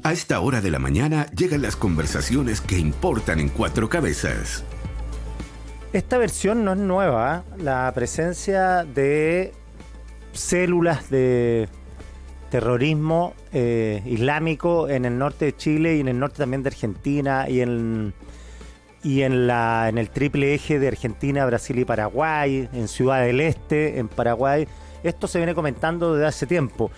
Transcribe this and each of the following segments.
A esta hora de la mañana llegan las conversaciones que importan en Cuatro Cabezas. Esta versión no es nueva, ¿eh? La presencia de células de terrorismo islámico en el norte de Chile y en el norte también de Argentina y en el triple eje de Argentina, Brasil y Paraguay, en Ciudad del Este, en Paraguay. Esto se viene comentando desde hace tiempo.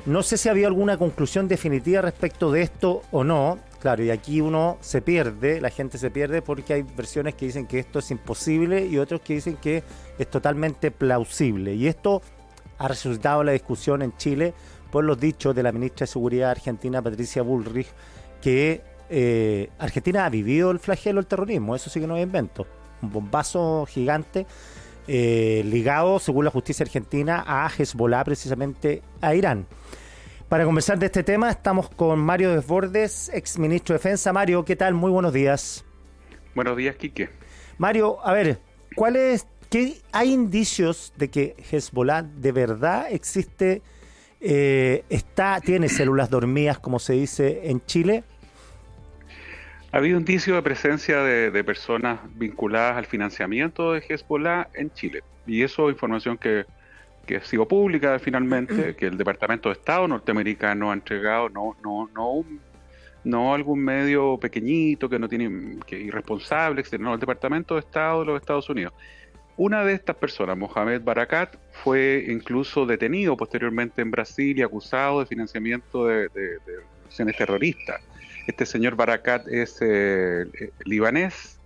No sé si había alguna conclusión definitiva respecto de esto o no. Claro, y aquí uno se pierde, la gente se pierde porque hay versiones que dicen que esto es imposible y otros que dicen que es totalmente plausible. Y esto ha resultado la discusión en Chile por los dichos de la ministra de Seguridad argentina, Patricia Bullrich, que Argentina ha vivido el flagelo del terrorismo. Eso sí que no es invento. Un bombazo gigante ligado, según la justicia argentina, a Hezbollah, precisamente a Irán. Para conversar de este tema estamos con Mario Desbordes, ex ministro de Defensa. Mario, ¿qué tal? Muy buenos días. Buenos días, Quique. Mario, a ver, ¿hay indicios de que Hezbollah de verdad existe, tiene células dormidas, como se dice en Chile? Ha habido indicio de presencia de personas vinculadas al financiamiento de Hezbollah en Chile. Y eso es información que ha sido pública finalmente, que el Departamento de Estado norteamericano ha entregado, no algún medio pequeñito que no tiene, que irresponsable, sino el Departamento de Estado de los Estados Unidos. Una de estas personas, Mohamed Barakat, fue incluso detenido posteriormente en Brasil y acusado de financiamiento de organizaciones terroristas. Este señor Barakat es libanés,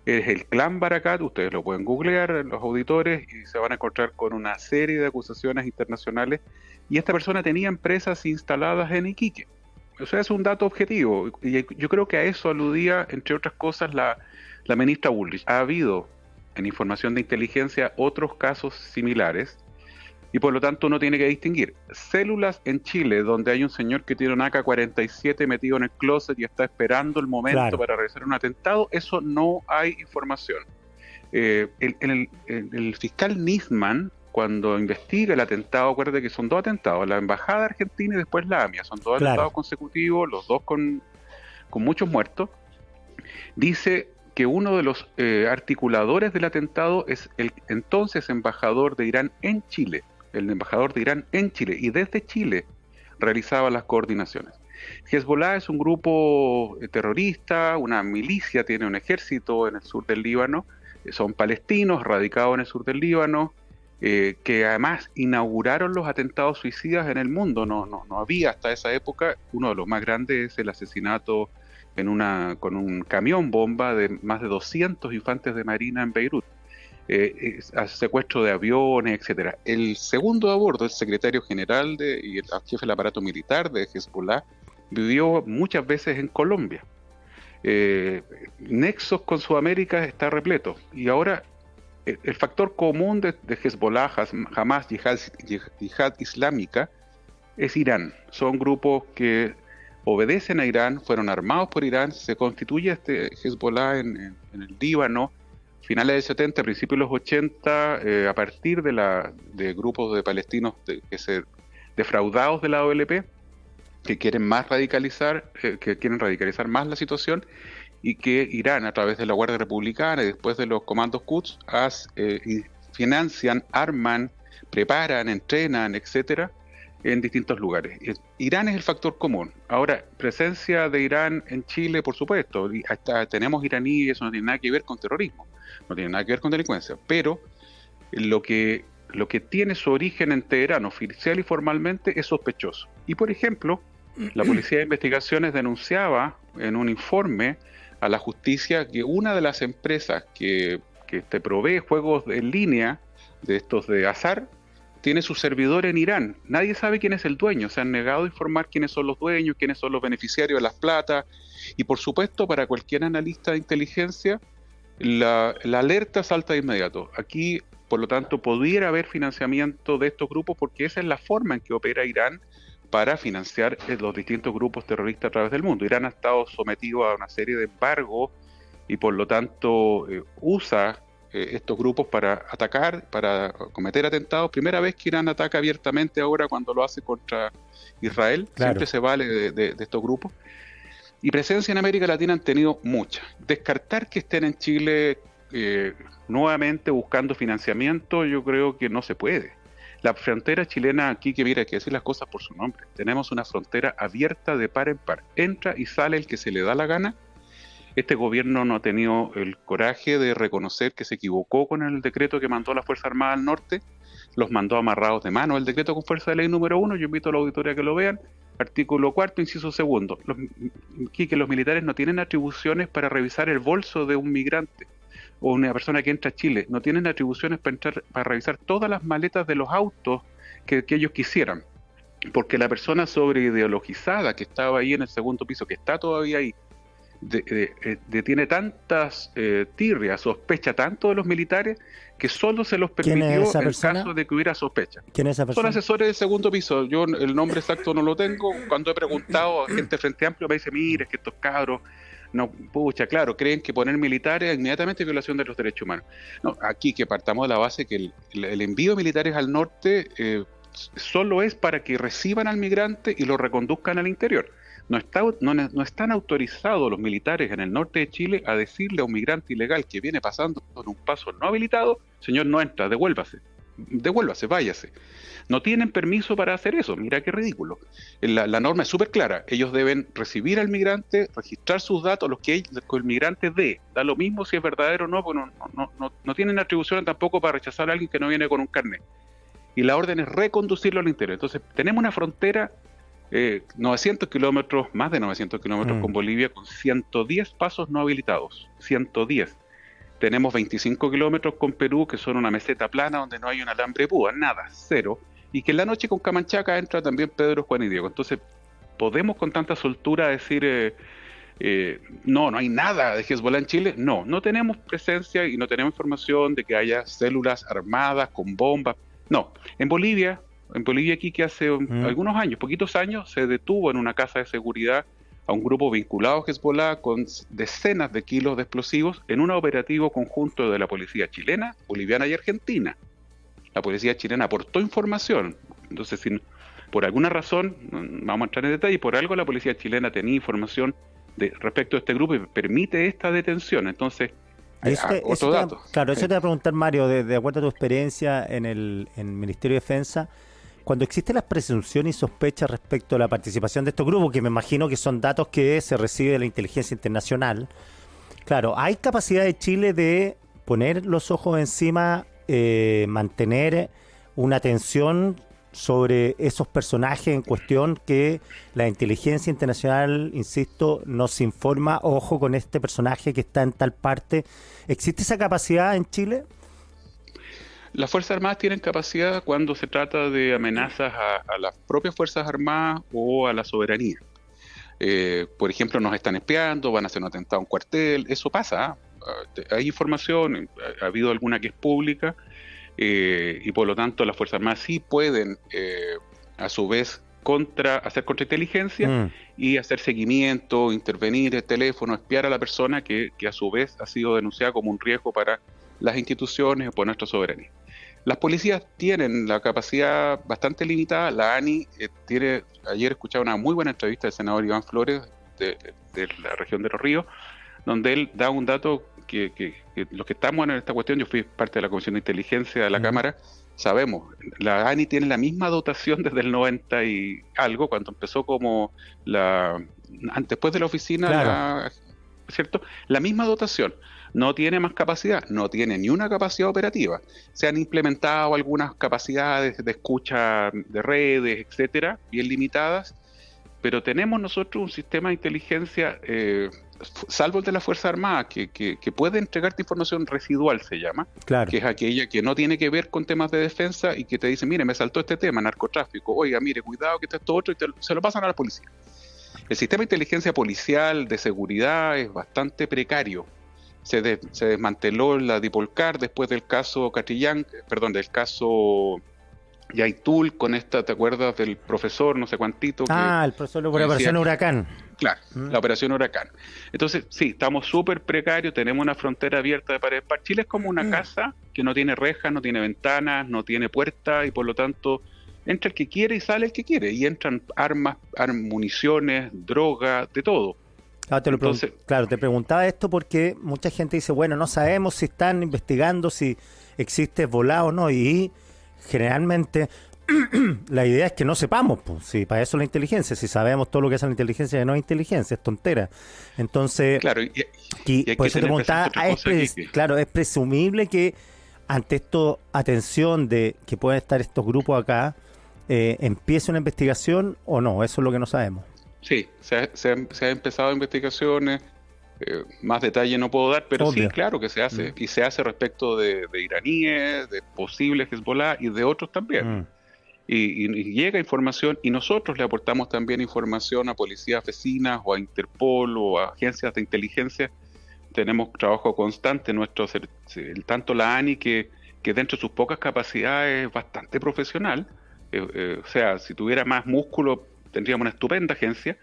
es el clan Barakat, ustedes lo pueden googlear, los auditores, y se van a encontrar con una serie de acusaciones internacionales. Y esta persona tenía empresas instaladas en Iquique. O sea, es un dato objetivo. Y yo creo que a eso aludía, entre otras cosas, la ministra Bullrich. Ha habido, en información de inteligencia, otros casos similares. Y por lo tanto uno tiene que distinguir células en Chile, donde hay un señor que tiene un AK-47 metido en el closet y está esperando el momento para realizar un atentado. Eso no hay información. El fiscal Nisman, cuando investiga el atentado, acuérdate que son dos atentados, la embajada argentina y después la AMIA, son dos atentados consecutivos, los dos con muchos muertos. Dice que uno de los articuladores del atentado es el entonces embajador de Irán en Chile. El embajador de Irán en Chile, y desde Chile realizaba las coordinaciones. Hezbollah es un grupo terrorista, una milicia, tiene un ejército en el sur del Líbano, son palestinos radicados en el sur del Líbano, que además inauguraron los atentados suicidas en el mundo. No había hasta esa época. Uno de los más grandes es el asesinato con un camión bomba de más de 200 infantes de marina en Beirut. Secuestro de aviones, etcétera. El segundo a bordo, el secretario general y el jefe del aparato militar de Hezbollah, vivió muchas veces en Colombia. Nexos con Sudamérica está repleto. Y ahora el factor común de Hezbollah, Hamas, Yihad Islámica, es Irán. Son grupos que obedecen a Irán, fueron armados por Irán. Se constituye Hezbollah en el Líbano, finales del 70, principios de los 80, a partir de grupos de palestinos defraudados de la OLP, que quieren radicalizar más la situación, y que Irán, a través de la Guardia Republicana y después de los comandos Quds, financian, arman, preparan, entrenan, etcétera, en distintos lugares. Irán es el factor común. Ahora, presencia de Irán en Chile, por supuesto, y hasta tenemos iraníes, y eso no tiene nada que ver con terrorismo, no tiene nada que ver con delincuencia, pero lo que tiene su origen en Teherán, oficial y formalmente, es sospechoso. Y por ejemplo, la Policía de Investigaciones denunciaba en un informe a la justicia que una de las empresas que te provee juegos en línea, de estos de azar, tiene su servidor en Irán. Nadie sabe quién es el dueño. Se han negado a informar quiénes son los dueños, quiénes son los beneficiarios de las platas. Y por supuesto, para cualquier analista de inteligencia, la alerta salta de inmediato. Aquí, por lo tanto, pudiera haber financiamiento de estos grupos, porque esa es la forma en que opera Irán para financiar los distintos grupos terroristas a través del mundo. Irán ha estado sometido a una serie de embargos y por lo tanto usa estos grupos para atacar, para cometer atentados. Primera vez que Irán ataca abiertamente ahora cuando lo hace contra Israel. Claro. Siempre se vale de estos grupos. Y presencia en América Latina han tenido mucha. Descartar que estén en Chile nuevamente buscando financiamiento, yo creo que no se puede. La frontera chilena aquí, que mira, hay que decir las cosas por su nombre. Tenemos una frontera abierta de par en par. Entra y sale el que se le da la gana. Este gobierno no ha tenido el coraje de reconocer que se equivocó con el decreto que mandó la Fuerza Armada al norte. Los mandó amarrados de mano. El decreto con fuerza de ley número 1, yo invito a la auditoría a que lo vean. Artículo 4, inciso 2. Que los militares no tienen atribuciones para revisar el bolso de un migrante o una persona que entra a Chile. No tienen atribuciones para revisar todas las maletas de los autos que ellos quisieran. Porque la persona sobreideologizada que estaba ahí en el segundo piso, que está todavía ahí, tiene tantas tirrias, sospecha tanto de los militares, que solo se los permitió en caso de que hubiera sospecha. ¿Quién es esa persona? Son asesores del segundo piso. Yo el nombre exacto no lo tengo. Cuando he preguntado a gente Frente Amplio me dice, mire, es que estos cabros, no, pucha, claro, creen que poner militares es inmediatamente violación de los derechos humanos. No, aquí que partamos de la base que el envío de militares al norte solo es para que reciban al migrante y lo reconduzcan al interior. No están autorizados los militares en el norte de Chile a decirle a un migrante ilegal que viene pasando por un paso no habilitado, señor, no entra, devuélvase, váyase. No tienen permiso para hacer eso. Mira qué ridículo. La norma es súper clara. Ellos deben recibir al migrante, registrar sus datos, los que el migrante dé. Da lo mismo si es verdadero o no, porque no tienen atribuciones tampoco para rechazar a alguien que no viene con un carnet. Y la orden es reconducirlo al interior. Entonces, tenemos una frontera 900 kilómetros, más de 900 kilómetros con Bolivia, con 110 pasos no habilitados. 110. Tenemos 25 kilómetros con Perú, que son una meseta plana donde no hay un alambre de púa, nada, cero. Y que en la noche con Camanchaca entra también Pedro, Juan y Diego. Entonces, ¿podemos con tanta soltura decir no hay nada de Hezbollah en Chile? No tenemos presencia y no tenemos información de que haya células armadas con bombas. No, en Bolivia aquí que hace algunos años, poquitos años, se detuvo en una casa de seguridad a un grupo vinculado a Hezbollah con decenas de kilos de explosivos en un operativo conjunto de la policía chilena, boliviana y argentina. La policía chilena aportó información. Entonces, si por alguna razón, vamos a entrar en detalle, por algo la policía chilena tenía información respecto a este grupo y permite esta detención. Entonces, otro dato. Claro, eso te voy a preguntar, Mario, de acuerdo a tu experiencia en el Ministerio de Defensa, cuando existen las presunciones y sospechas respecto a la participación de estos grupos, que me imagino que son datos que se recibe de la inteligencia internacional, claro, ¿hay capacidad de Chile de poner los ojos encima, mantener una atención sobre esos personajes en cuestión que la inteligencia internacional, insisto, nos informa, ojo con este personaje que está en tal parte? ¿Existe esa capacidad en Chile? Las Fuerzas Armadas tienen capacidad cuando se trata de amenazas a las propias Fuerzas Armadas o a la soberanía. Por ejemplo, nos están espiando, van a hacer un atentado a un cuartel, eso pasa. Hay información, ha habido alguna que es pública, y por lo tanto las Fuerzas Armadas sí pueden, a su vez, hacer contrainteligencia y hacer seguimiento, intervenir el teléfono, espiar a la persona que a su vez ha sido denunciada como un riesgo para las instituciones o por nuestra soberanía. Las policías tienen la capacidad bastante limitada. La ANI ayer escuchaba una muy buena entrevista del senador Iván Flores de la región de Los Ríos, donde él da un dato que los que estamos en esta cuestión, yo fui parte de la Comisión de Inteligencia de la Cámara, sabemos, la ANI tiene la misma dotación desde el 90 y algo, cuando empezó como después de la oficina, claro. ¿Cierto? La misma dotación. No tiene más capacidad, no tiene ni una capacidad operativa. Se han implementado algunas capacidades de escucha de redes, etcétera, bien limitadas, pero tenemos nosotros un sistema de inteligencia, salvo el de la Fuerza Armada, que puede entregarte información residual, se llama, claro, que es aquella que no tiene que ver con temas de defensa y que te dice, mire, me saltó este tema, narcotráfico, oiga, mire, cuidado que esto otro, y se lo pasan a la policía. El sistema de inteligencia policial, de seguridad, es bastante precario. Se desmanteló la Dipolcar después del caso Catrillanca, del caso Y hay tool con esta, ¿te acuerdas del profesor, no sé cuántito? El profesor por Operación Huracán. Claro, la Operación Huracán. Entonces, sí, estamos súper precarios, tenemos una frontera abierta de par en par. Chile es como una casa que no tiene rejas, no tiene ventanas, no tiene puertas, y por lo tanto entra el que quiere y sale el que quiere. Y entran armas, municiones, drogas, de todo. Claro, te preguntaba esto porque mucha gente dice, bueno, no sabemos si están investigando, si existe Hezbolá o no, y generalmente la idea es que no sepamos, pues, si para eso la inteligencia, si sabemos todo lo que hace la inteligencia, que no es inteligencia, es tontera. Entonces, claro, y por eso te preguntaba, claro, es presumible que ante esto, atención de que pueden estar estos grupos acá, empiece una investigación o no, eso es lo que no sabemos. Sí, se ha empezado investigaciones, más detalle no puedo dar, pero obvio. Sí, claro que se hace, y se hace respecto de iraníes, de posibles Hezbollah y de otros también. Y llega información, y nosotros le aportamos también información a policías vecinas o a Interpol o a agencias de inteligencia. Tenemos trabajo constante, tanto la ANI que dentro de sus pocas capacidades es bastante profesional, o sea, si tuviera más músculo tendríamos una estupenda agencia.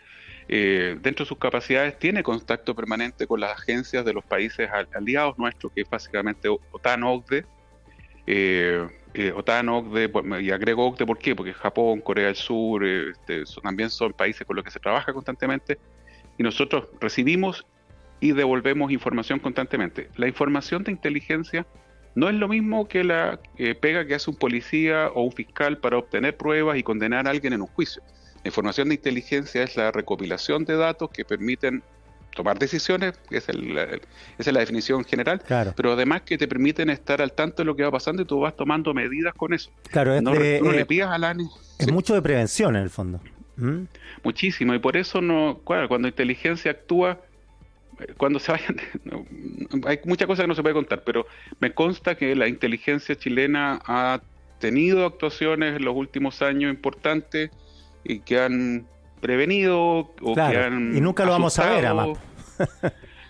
Dentro de sus capacidades tiene contacto permanente con las agencias de los países aliados nuestros, que es básicamente OTAN, OCDE, OTAN, OCDE, y agrego OCDE, ¿por qué? Porque Japón, Corea del Sur, también son países con los que se trabaja constantemente, y nosotros recibimos y devolvemos información constantemente. La información de inteligencia no es lo mismo que la pega que hace un policía o un fiscal para obtener pruebas y condenar a alguien en un juicio. La información de inteligencia es la recopilación de datos que permiten tomar decisiones, esa es la definición general, claro. Pero además que te permiten estar al tanto de lo que va pasando y tú vas tomando medidas con eso. Claro, no le pidas a la ANI. Es mucho de prevención en el fondo. Muchísimo, y por eso cuando inteligencia actúa, cuando se vayan, hay muchas cosas que no se puede contar, pero me consta que la inteligencia chilena ha tenido actuaciones en los últimos años importantes y que han prevenido o claro, que han y nunca lo vamos a ver, además.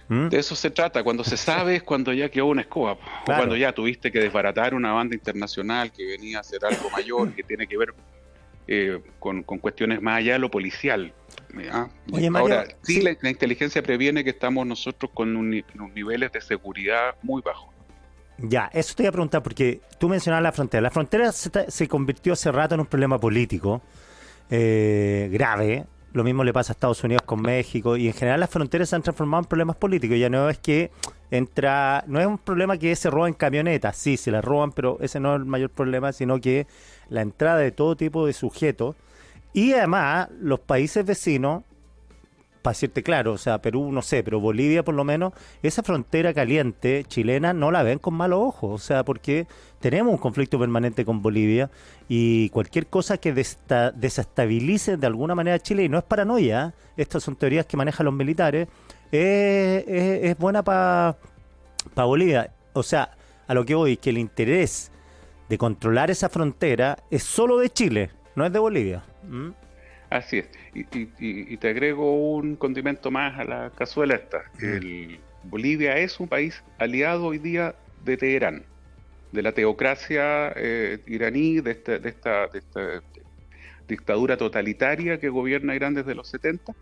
De eso se trata, cuando se sabe es cuando ya quedó una escoba, claro. O cuando ya tuviste que desbaratar una banda internacional que venía a hacer algo mayor, que tiene que ver con cuestiones más allá de lo policial. Oye, Mario, ahora, sí, la inteligencia previene que estamos nosotros con unos niveles de seguridad muy bajos. Ya, eso te iba a preguntar, porque tú mencionabas la frontera. La frontera se convirtió hace rato en un problema político grave. Lo mismo le pasa a Estados Unidos con México, y en general las fronteras se han transformado en problemas políticos. Ya no es que no es un problema que se roban camionetas, sí, se las roban, pero ese no es el mayor problema, sino que la entrada de todo tipo de sujetos, y además los países vecinos, para decirte claro, o sea, Perú no sé, pero Bolivia por lo menos, esa frontera caliente chilena no la ven con malos ojos, o sea, porque tenemos un conflicto permanente con Bolivia, y cualquier cosa que desestabilice de alguna manera a Chile, y no es paranoia, estas son teorías que manejan los militares, es buena para Bolivia. O sea, a lo que voy, que el interés de controlar esa frontera es solo de Chile, no es de Bolivia. Así es, y te agrego un condimento más a la cazuela esta. Bolivia es un país aliado hoy día de Teherán, de la teocracia iraní, de esta dictadura totalitaria que gobierna Irán desde los 70.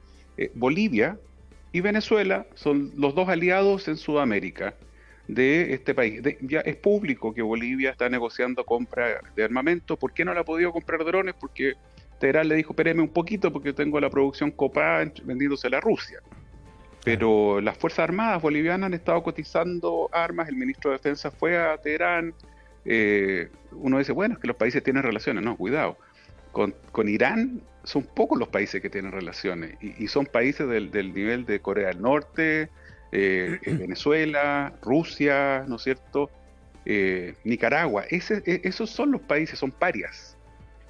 Bolivia y Venezuela son los dos aliados en Sudamérica de este país. Ya es público que Bolivia está negociando compra de armamento. ¿Por qué no le ha podido comprar drones? Porque Teherán le dijo, espéreme un poquito porque tengo la producción copada vendiéndosela a Rusia. Pero las Fuerzas Armadas bolivianas han estado cotizando armas, el ministro de Defensa fue a Teherán. Uno dice, bueno, es que los países tienen relaciones. No, cuidado. Con Irán son pocos los países que tienen relaciones, y son países del nivel de Corea del Norte, Venezuela, Rusia, ¿no es cierto? Nicaragua. Esos son los países, son parias.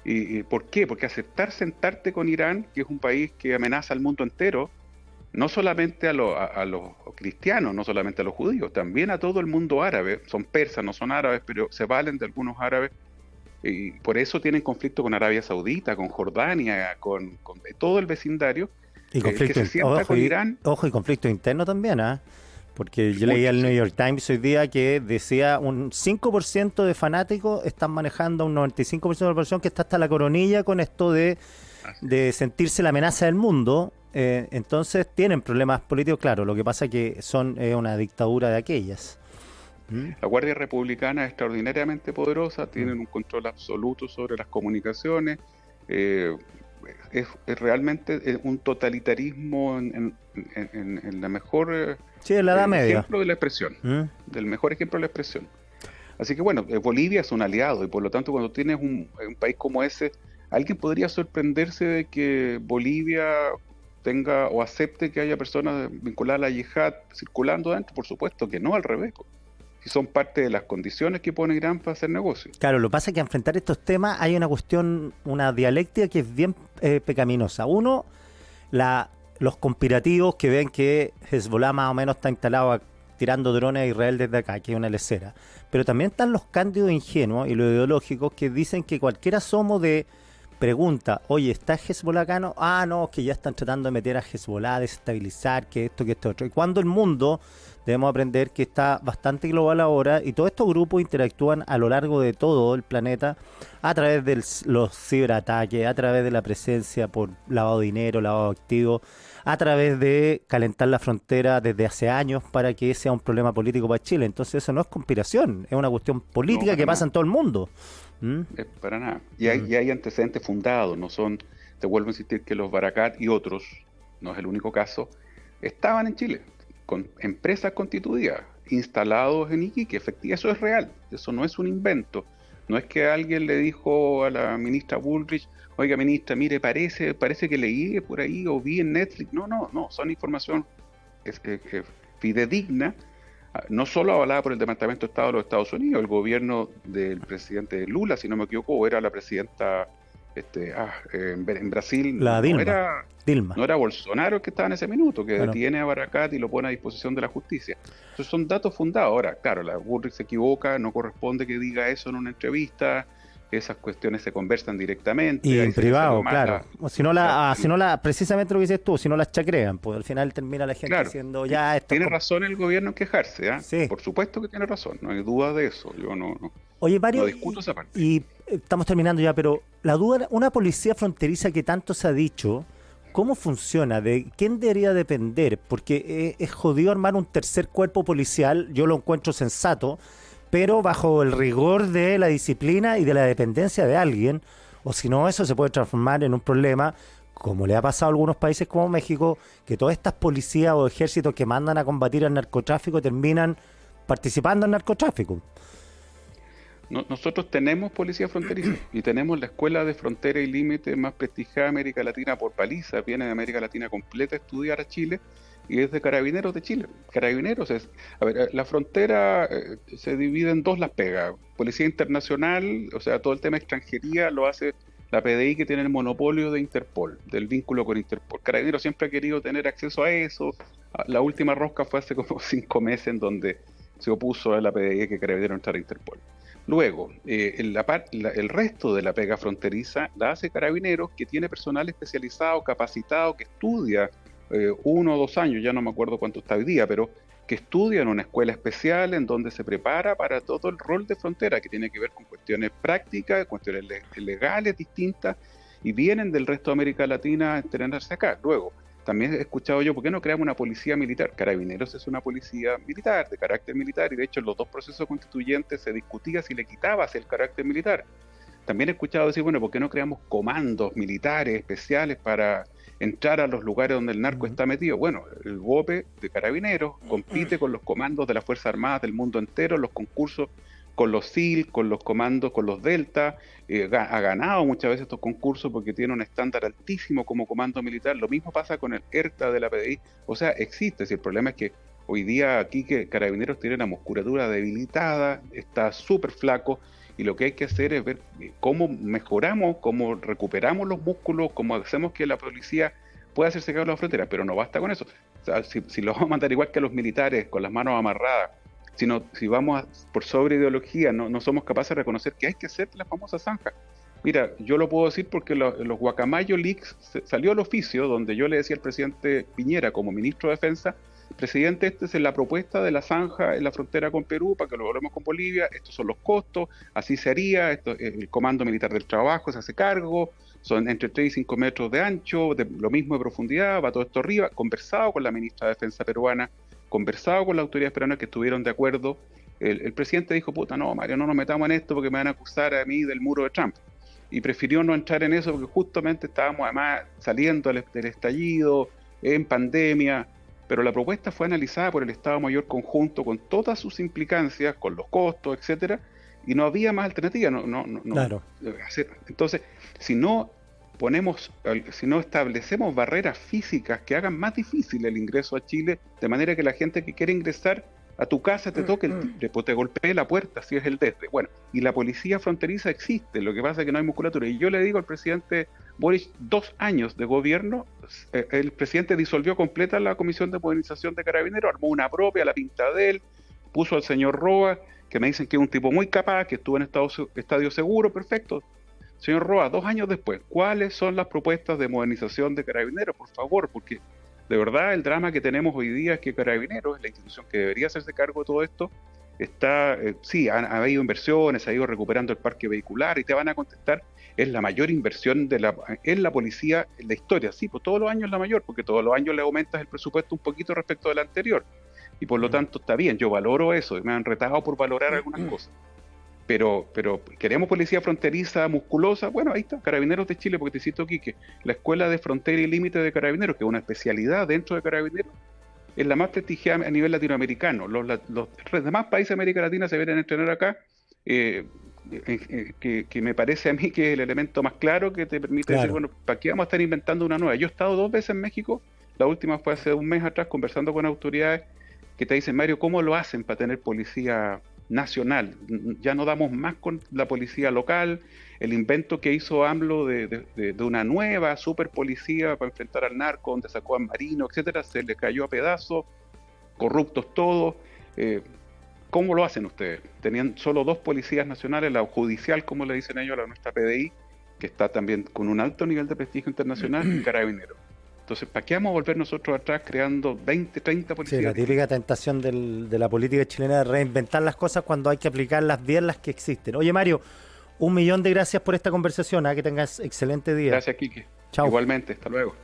¿Y por qué? Porque aceptar sentarte con Irán, que es un país que amenaza al mundo entero, no solamente a los cristianos, no solamente a los judíos, también a todo el mundo árabe. Son persas, no son árabes, pero se valen de algunos árabes, y por eso tienen conflicto con Arabia Saudita, con Jordania, con todo el vecindario. Y conflicto, que se sienta con Irán. Ojo, y conflicto interno también, Porque yo leía el New York Times hoy día que decía un 5% de fanáticos están manejando a un 95% de la población que está hasta la coronilla con esto de sentirse la amenaza del mundo. Entonces tienen problemas políticos, claro. Lo que pasa es que son una dictadura de aquellas. La Guardia Republicana es extraordinariamente poderosa, tienen un control absoluto sobre las comunicaciones. Es realmente un totalitarismo en la mejor en la Edad Media. ejemplo de la expresión, del mejor ejemplo de la expresión. Así que bueno, Bolivia es un aliado y por lo tanto cuando tienes un país como ese, alguien podría sorprenderse de que Bolivia tenga o acepte que haya personas vinculadas a la yihad circulando dentro. Por supuesto que no, al revés. Si son parte de las condiciones que pone Irán para hacer negocio. Claro, lo que pasa es que al enfrentar estos temas hay una cuestión, una dialéctica que es bien pecaminosa. Uno, los conspirativos que ven que Hezbollah más o menos está instalado tirando drones a Israel desde acá, que es una lecera. Pero también están los cándidos ingenuos y los ideológicos que dicen que cualquier asomo de pregunta, oye, ¿está Hezbollah acá? No, no, que ya están tratando de meter a Hezbollah, desestabilizar, que esto, que esto, otro. Y cuando el mundo, debemos aprender que está bastante global ahora y todos estos grupos interactúan a lo largo de todo el planeta a través de los ciberataques, a través de la presencia por lavado de dinero, lavado de activos, a través de calentar la frontera desde hace años para que sea un problema político para Chile. Entonces eso no es conspiración, es una cuestión política que pasa en todo el mundo. Para nada. Y hay antecedentes fundados, no son, te vuelvo a insistir que los Barakat y otros, no es el único caso, estaban en Chile, con empresas constituidas, instalados en Iquique, efectivamente, eso es real, eso no es un invento. No es que alguien le dijo a la ministra Bullrich, oiga ministra, mire, parece que leí por ahí o vi en Netflix. No, son información fidedigna, no solo avalada por el Departamento de Estado de los Estados Unidos, el gobierno del presidente Lula, si no me equivoco, era la presidenta en Brasil, la Dilma. No era Bolsonaro el que estaba en ese minuto, que detiene a Barakat y lo pone a disposición de la justicia. Entonces son datos fundados. Ahora, claro, la Bullrich se equivoca, no corresponde que diga eso en una entrevista, esas cuestiones se conversan directamente. Y en privado, claro. Si no precisamente lo que dices tú, si no las chacrean, pues al final termina la gente diciendo ya esto. Tiene razón el gobierno en quejarse, ¿eh? Sí. Por supuesto que tiene razón, no hay duda de eso. Yo no Oye, Mario, no discuto esa parte. Y estamos terminando ya, pero la duda, una policía fronteriza que tanto se ha dicho, ¿cómo funciona? ¿De quién debería depender? Porque es jodido armar un tercer cuerpo policial, yo lo encuentro sensato, pero bajo el rigor de la disciplina y de la dependencia de alguien, o si no, eso se puede transformar en un problema, como le ha pasado a algunos países como México, que todas estas policías o ejércitos que mandan a combatir al narcotráfico terminan participando en narcotráfico. Nosotros tenemos policía fronteriza y tenemos la escuela de frontera y límite más prestigiada de América Latina por paliza, viene de América Latina completa a estudiar a Chile y es de Carabineros de Chile. Carabineros la frontera se divide en dos las pegas. Policía internacional, o sea, todo el tema de extranjería lo hace la PDI, que tiene el monopolio de Interpol, del vínculo con Interpol. Carabineros siempre ha querido tener acceso a eso. La última rosca fue hace como 5 meses en donde se opuso a la PDI que Carabineros entrara a Interpol. Luego, el resto de la pega fronteriza la hace Carabineros, que tiene personal especializado, capacitado, que estudia 1 o 2 años, ya no me acuerdo cuánto está hoy día, pero que estudia en una escuela especial en donde se prepara para todo el rol de frontera, que tiene que ver con cuestiones prácticas, cuestiones legales distintas, y vienen del resto de América Latina a entrenarse acá. Luego, también he escuchado yo, ¿por qué no creamos una policía militar? Carabineros es una policía militar, de carácter militar, y de hecho en los 2 procesos constituyentes se discutía si le quitabas el carácter militar. También he escuchado decir, bueno, ¿por qué no creamos comandos militares especiales para entrar a los lugares donde el narco está metido? Bueno, el GOPE de Carabineros compite con los comandos de las Fuerzas Armadas del mundo entero, los concursos con los SEAL, con los comandos, con los Delta, ha ganado muchas veces estos concursos porque tiene un estándar altísimo como comando militar. Lo mismo pasa con el ERTA de la PDI, o sea, existe. Si el problema es que hoy día aquí que Carabineros tiene la musculatura debilitada, está súper flaco, y lo que hay que hacer es ver cómo mejoramos, cómo recuperamos los músculos, cómo hacemos que la policía pueda hacerse cargo de la frontera, pero no basta con eso. O sea, si lo vamos a mandar igual que a los militares, con las manos amarradas, si vamos por sobre ideología, no somos capaces de reconocer que hay que hacer la famosa zanja. Mira, yo lo puedo decir porque los Guacamayo Leaks salió el oficio donde yo le decía al presidente Piñera como ministro de Defensa, presidente, esta es la propuesta de la zanja en la frontera con Perú para que lo volvemos con Bolivia, estos son los costos, así se haría, el Comando Militar del Trabajo se hace cargo, son entre 3 y 5 metros de ancho, lo mismo de profundidad, va todo esto arriba, conversado con la ministra de Defensa peruana, conversado con las autoridades peruanas que estuvieron de acuerdo. El presidente dijo, puta, no, Mario, no nos metamos en esto porque me van a acusar a mí del muro de Trump. Y prefirió no entrar en eso porque justamente estábamos además saliendo del estallido, en pandemia, pero la propuesta fue analizada por el Estado Mayor Conjunto con todas sus implicancias, con los costos, etcétera, y no había más alternativa. Claro. Entonces, si no establecemos barreras físicas que hagan más difícil el ingreso a Chile, de manera que la gente que quiere ingresar a tu casa te toque el timbre, pues te golpee la puerta, si es el desde. Bueno, y la policía fronteriza existe, lo que pasa es que no hay musculatura. Y yo le digo al presidente Boric, 2 años de gobierno, el presidente disolvió completa la Comisión de Modernización de Carabineros, armó una propia, la pinta de él, puso al señor Roa, que me dicen que es un tipo muy capaz, que estuvo en estadio seguro, perfecto. Señor Roa, 2 años después, ¿cuáles son las propuestas de modernización de Carabineros? Por favor, porque de verdad el drama que tenemos hoy día es que Carabineros, la institución que debería hacerse cargo de todo esto, está, sí, ha habido inversiones, ha ido recuperando el parque vehicular y te van a contestar, es la mayor inversión en la policía en la historia. Sí, pues todos los años es la mayor, porque todos los años le aumentas el presupuesto un poquito respecto del anterior. Y por lo tanto está bien, yo valoro eso, me han retado por valorar algunas cosas. Pero queremos policía fronteriza, musculosa, bueno, ahí está, Carabineros de Chile, porque te cito aquí que la Escuela de Frontera y Límite de Carabineros, que es una especialidad dentro de Carabineros, es la más prestigiada a nivel latinoamericano. Los demás países de América Latina se vienen a entrenar acá, que me parece a mí que es el elemento más claro que te permite decir, bueno, ¿para qué vamos a estar inventando una nueva? Yo he estado 2 veces en México, la última fue hace un mes atrás conversando con autoridades que te dicen, Mario, ¿cómo lo hacen para tener policía nacional? Ya no damos más con la policía local, el invento que hizo AMLO de una nueva super policía para enfrentar al narco, donde sacó a Marino, etcétera, se le cayó a pedazos, corruptos todos. ¿Cómo lo hacen ustedes? Tenían solo 2 policías nacionales, la judicial, como le dicen ellos, la nuestra PDI, que está también con un alto nivel de prestigio internacional, y Carabineros. Entonces, ¿para qué vamos a volver nosotros atrás creando 20, 30 policías? Sí, la típica tentación de la política chilena de reinventar las cosas cuando hay que aplicarlas bien las que existen. Oye, Mario, 1.000.000 de gracias por esta conversación. Que tengas excelente día. Gracias, Quique. Chao. Igualmente, hasta luego.